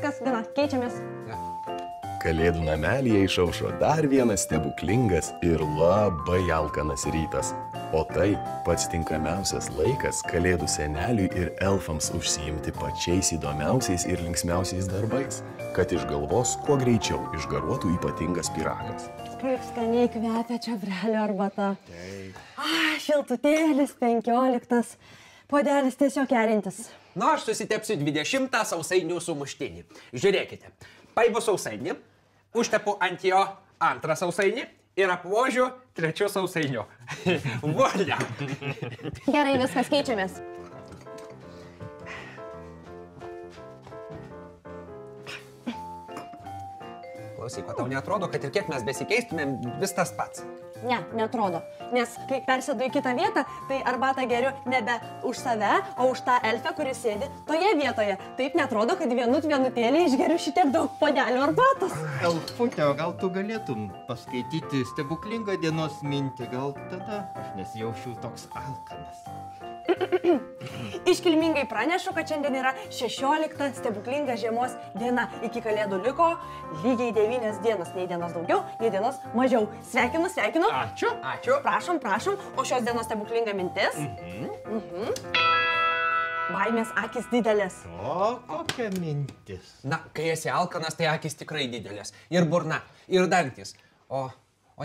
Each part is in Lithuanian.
viskas, gana, keičiamės. Kalėdų namelyje išaušo dar vienas stebuklingas ir labai alkanas rytas. O tai pats tinkamiausias laikas Kalėdų seneliui ir elfams užsiimti pačiais įdomiausiais ir linksmiausiais darbais, kad iš galvos kuo greičiau išgaruotų ypatingas pyragas. Kaip skaniai kvepia čiobrelio arbata. Šiltutėlis 15. Puodelis tiesiog kerintis. Nu, aš susitepsiu 20 sausainių sumuštinį. Žiūrėkite, paimu sausainį, užtepu ant jo antrą sausainį ir apvožiu trečiu sausainiu. Volia! Gerai, viskas, keičiamės. Klausyk, o tau neatrodo, kad ir kiek mes besikeistumėm, vis tas pats? Ne, neatrodo. Nes kai persėdu į kitą vietą, tai arbatą geriu nebe už save, o už tą elfę, kuris sėdi toje vietoje. Taip neatrodo, kad vienutėlį išgeriu šitiek daug puodelių arbatos. Elfute, o gal tu galėtum paskaityti stebuklingą dienos mintį? Gal tada aš nesijaučiu toks alkanas. Iškilmingai pranešu, kad šiandien yra 16 stebuklinga žiemos diena. Iki Kalėdų liko lygiai 9 dienos. Nei dienos daugiau, nei dienos mažiau. Sveikinu, sveikinu. Ačiū, ačiū. Prašom, prašom. O šios dienos stebuklinga mintis? Baimės akys didelės. O kokia mintis? Na, kai esi alkanas, tai akys tikrai didelės. Ir burna, ir dantis. O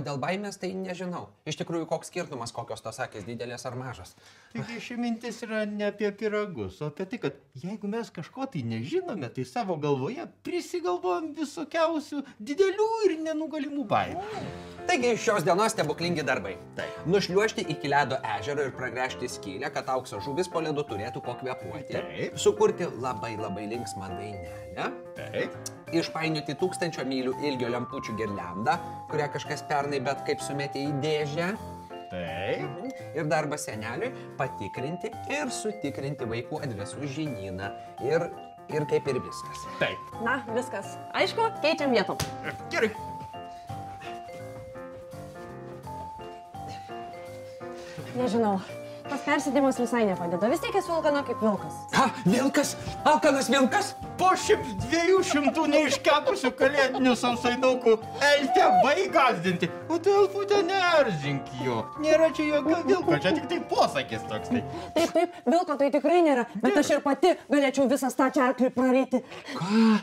dėl baimės tai nežinau. Iš tikrųjų, koks skirtumas, kokios tos akys didelės ar mažos. Taigi ši mintis yra ne apie pyragus, o apie tai, kad jeigu mes kažko tai nežinome, tai savo galvoje prisigalvojam visokiausių didelių ir nenugalimų baimių. Taigi šios dienos stebuklingi darbai. Taip. Nušliuožti iki ledo ežero ir pragręžti skylę, kad aukso žuvis po ledu turėtų ko kvėpuoti. Taip. Sukurti labai linksmą dainelę. Taip. Išpainioti 1000 mylių ilgio lempučių girliandą, kurią kažkas pernai bet kaip sumetė į dėžę. Taip. Ir darbas seneliui patikrinti ir sutikrinti vaikų adresų žinyną. Ir kaip ir viskas. Taip. Na, viskas. Aišku, keičiam vietom. Gerai. Nežinau, tas persėdimas visai nepadeda. Vis tiek esu alkana kaip vilkas. Ha, vilkas? Alkanas vilkas? Po 200 neiškepusių kalėdinių sausainukų elfę baig gąsdinti. O tu, elfute, neerzink jo. Nėra čia jokio vilko, čia tik tai posakis toks. Taip, vilko tai tikrai nėra, bet aš ir pati galėčiau visą stačią arklį praryti. Ką?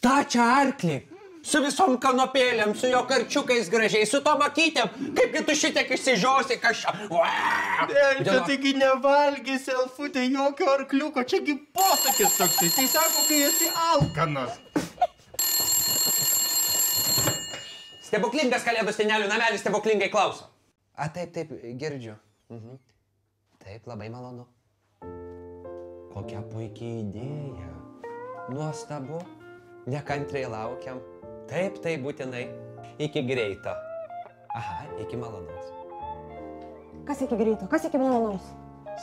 Stačią arklį? Su visom kanopėlėm, su jo karčiukais gražiai, su tom akytėm. Kaipgi tu šitiek išsižiosi kažką? Elfė, taigi nevalgys, elfutė, jokio arkliuko, čiagi posakis toksai. Tai sako, kai esi alkanas. Stebuklingas Kalėdų senelių namelis stebuklingai klauso. A, taip, girdžiu. Taip, labai malonu. Kokia puikia idėja. Nuostabu. Nekantriai laukiam. Taip, būtinai. Iki greito. Aha, iki malonaus. Kas iki greito, kas iki malonaus?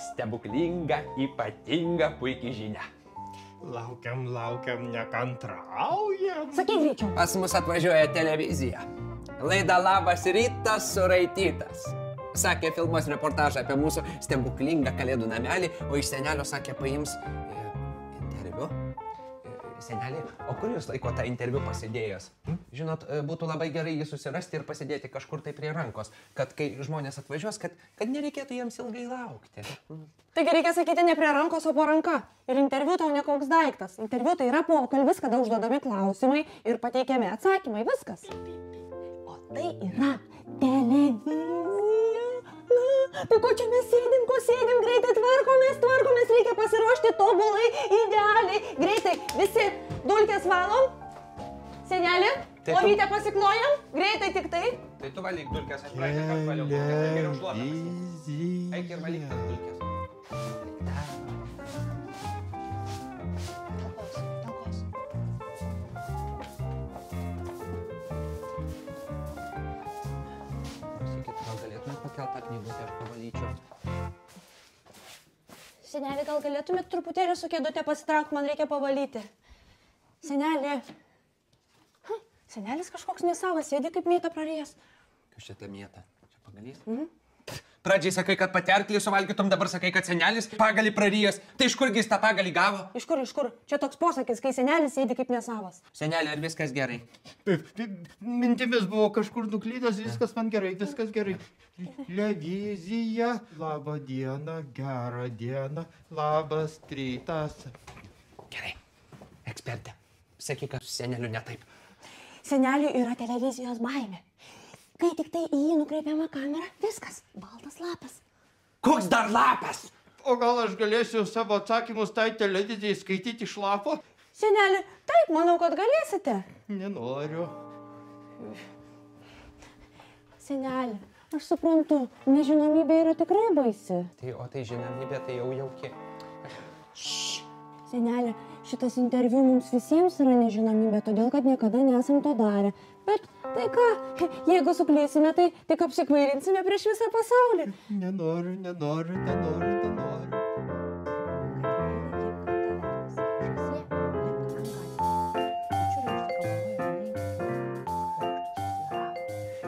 Stebuklinga, ypatinga, puikia žinia. Laukiam, nekantraujam. Sakyk greičiau. Pas mus atvažiuoja televizija. Laida Labas rytas suraitytas. Sakė, filmuos reportažą apie mūsų stebuklingą Kalėdų namelį, o iš senelio sakė, paims interviu. Senelį, o kur jūs laiko tą interviu pasidėjęs? Žinot, būtų labai gerai jį susirasti ir pasidėti kažkur tai prie rankos, kad kai žmonės atvažiuos, kad nereikėtų jiems ilgai laukti. Taigi reikia sakyti ne prie rankos, o po ranka. Ir interviu tau ne koks daiktas. Interviu tai yra pokalbis, kada užduodami klausimai ir pateikiami atsakymai. Viskas. O tai yra televizija. Tai ko čia mes sėdim, greitai tvarkomės, reikia pasiruošti tobulai, idealiai, greitai, visi dulkės valom, senelė, lovytę pasiklojam, greitai tik tai. Tai tu valyk dulkės, aš praeitą kartą valiau dulkės, tai geriau šluodamas. Eik ir valyk tas dulkės. Tą knygutę aš pavalyčiau. Senelė, gal galėtumėt truputėlį su kėdute pasitraukti, man reikia pavalyti. Senelė. Senelis kažkoks nesavas, sėdi kaip mėta prarėjęs. Kas čia ta mėta? Čia pagalys? Pradžiai sakai, kad pati arklį suvalgytum, dabar sakai, kad senelis pagalį prarijęs. Tai iš kurgi jis tą pagalį gavo? Iš kur? Čia toks posakis, kai senelis sėdi kaip nesavas. Senelė, ar viskas gerai? Mintimis buvo kažkur nuklydęs, viskas man gerai, viskas gerai. Televizija, labą dieną, gerą dieną, labas rytas. Gerai. Ekspertė, sakyk, kad su seneliu ne taip. Seneliui yra televizijos baimė. Kai tik tai į jį nukreipiama kamera, viskas, baltas lapas. Koks dar lapas? O gal aš galėsiu savo atsakymus tai televizijai skaityti iš lapo? Seneli, taip, manau, kad galėsite. Nenoriu. Seneli, aš suprantu, nežinomybė yra tikrai baisi. Tai žinomybė, tai jau jauki. Seneli, šitas interviu mums visiems yra nežinomybė, todėl kad niekada nesam to darę. Bet tai ką, jeigu suklysime, tai tik apsikvailinsime prieš visą pasaulį. Nenoriu.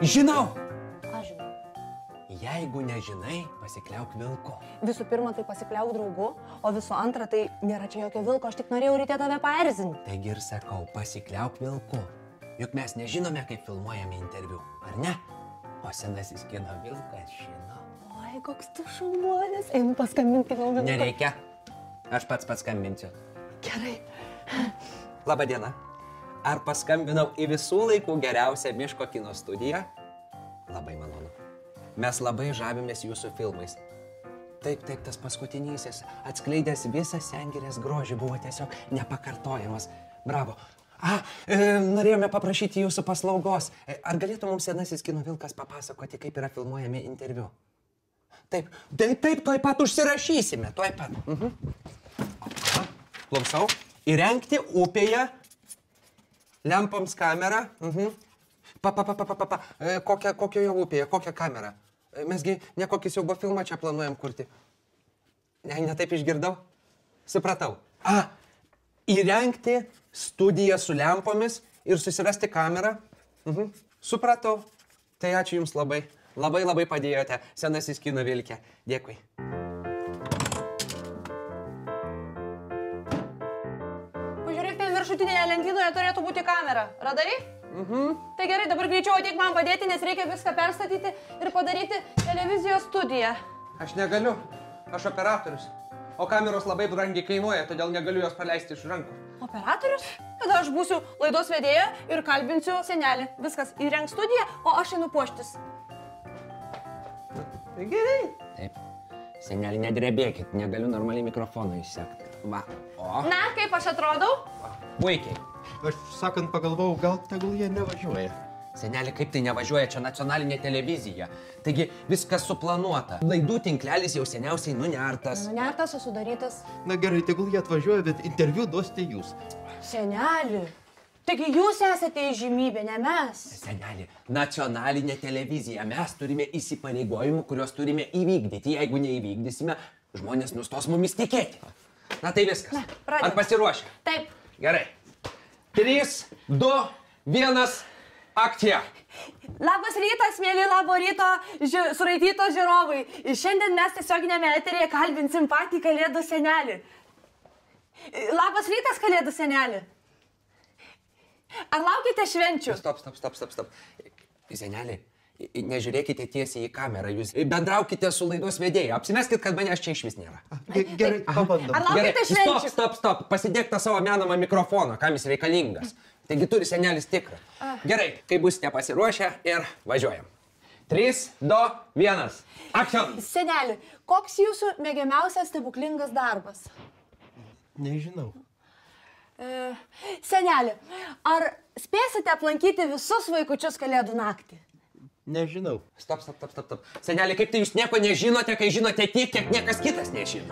Žinau! Ką žinau? Jeigu nežinai, pasikliauk vilku. Visų pirma, tai pasikliauk draugu, o visų antra, tai nėra čia jokio vilko, aš tik norėjau ryte tave paerzinti. Taigi ir sakau, pasikliauk vilku. Juk mes nežinome, kaip filmuojame interviu, ar ne? O senasis kino vilkas žino. Oi, koks tu šaunuolis. Einu paskambinti gal vilką. Nereikia. Aš pats paskambinsiu. Gerai. Labą dieną. Ar paskambinau į visų laikų geriausią miško kino studiją? Labai malonu. Mes labai žavimės jūsų filmais. Taip, tas paskutinysis, atskleidęs visą Sengirės grožį, buvo tiesiog nepakartojamas. Bravo. Norėjome paprašyti jūsų paslaugos. Ar galėtų mums senasis kino vilkas papasakoti, kaip yra filmuojami interviu? Taip, tuoj pat užsirašysime, tuoj pat. Klausau. Įrengti upėje lempoms kamerą. Kokioje upėje, kokią kamerą? Mesgi ne kokį siaubo filmą čia planuojam kurti. Ne taip išgirdau? Supratau. Įrengti studiją su lempomis ir susirasti kamerą. Supratau. Tai ačiū Jums labai. Labai padėjote, senasis kino vilkė. Dėkui. Pažiūrėk, ten viršutinėje lentynoje turėtų būti kamera. Radai? Tai gerai, dabar greičiau ateik man padėti, nes reikia viską perstatyti ir padaryti televizijos studiją. Aš negaliu. Aš operatorius. O kameros labai brangiai kainuoja, todėl negaliu jos paleisti iš rankų. Operatorius? Tada aš būsiu laidos vedėja ir kalbinsiu senelį. Viskas, įrenk studiją, o aš einu puoštis. Tai gerai. Taip. Senelį, nedrebėkit, negaliu normaliai mikrofoną išsekti. Va. O. Na, kaip aš atrodau? Puikiai. Aš sakant pagalvojau, gal tegul jie nevažiuoja. Senelį, kaip tai nevažiuoja, čia nacionalinė televizija. Taigi viskas suplanuota. Laidų tinklelis jau seniausiai nunertas. Nunertas, sudarytas. Na gerai, tegul jie atvažiuoja, bet interviu duosite jūs. Senelį, taigi jūs esate įžymybė, ne mes. Senelį, nacionalinė televizija. Mes turime įsipareigojimų, kuriuos turime įvykdyti. Jeigu neįvykdysime, žmonės nustos mumis tikėti. Na tai viskas. Na, pradėm. Ar pasiruošę? Taip. Gerai. 3, 2, 1, akcija. Labas rytas, mėly Labo ryto suraityto žiūrovai. Šiandien mes tiesioginėme eteryje kalbinsim patį Kalėdų senelį. Labas rytas, Kalėdų senelį. Ar laukite švenčių? Stop. Senelį, nežiūrėkite tiesiai į kamerą. Jūs bendraukite su laidos vedėja. Apsimeskit, kad manęs čia išvis nėra. Gerai, pabandom. Ar laukite švenčių? Stop. Pasidėk tą savo menamą mikrofoną, kam jis reikalingas. Taigi turi senelis tikrą. Gerai, kai būsite pasiruošę ir važiuojam. 3, 2, 1. Aktion! Seneli, koks jūsų mėgiamiausias stebuklingas darbas? Nežinau. Seneli, ar spėsite aplankyti visus vaikučius Kalėdų naktį? Nežinau. Stop. Seneli, kaip tai jūs nieko nežinote, kai žinote tiek, kiek niekas kitas nežino?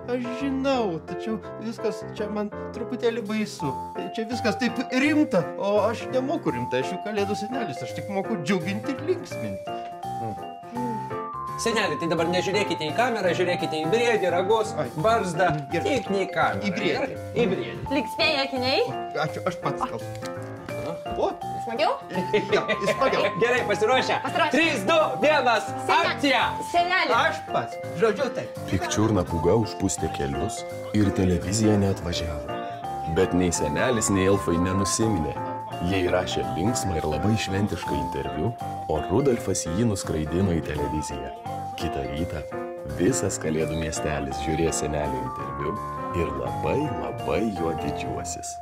Aš žinau, tačiau viskas čia man truputėlį baisu. Čia viskas taip rimta, o aš nemoku rimta, aš juk Kalėdų senelis, aš tik moku džiuginti ir linksminti. Seneli, tai dabar nežiūrėkite į kamerą, žiūrėkite į briedį, ragus, barzdą, tik ne į kamerą. Į briedį. Į briedį. Lyg spėja akiniai? Ačiū, aš pats kalbu. O, Smagiau? Jo, smagiau. Gerai, pasiruošę. Pasiruošę. 3, 2, 1, akcija. Senelį. Aš pats, žodžiu taip. Pikčiurna pūga užpustė kelius ir televizija neatvažiavo. Bet nei senelis, nei elfai nenusiminė. Jie įrašė linksmą ir labai šventišką interviu, o Rudolfas jį nuskraidino į televiziją. Kitą rytą visas Kalėdų miestelis žiūrės senelio interviu ir labai juo didžiuosis.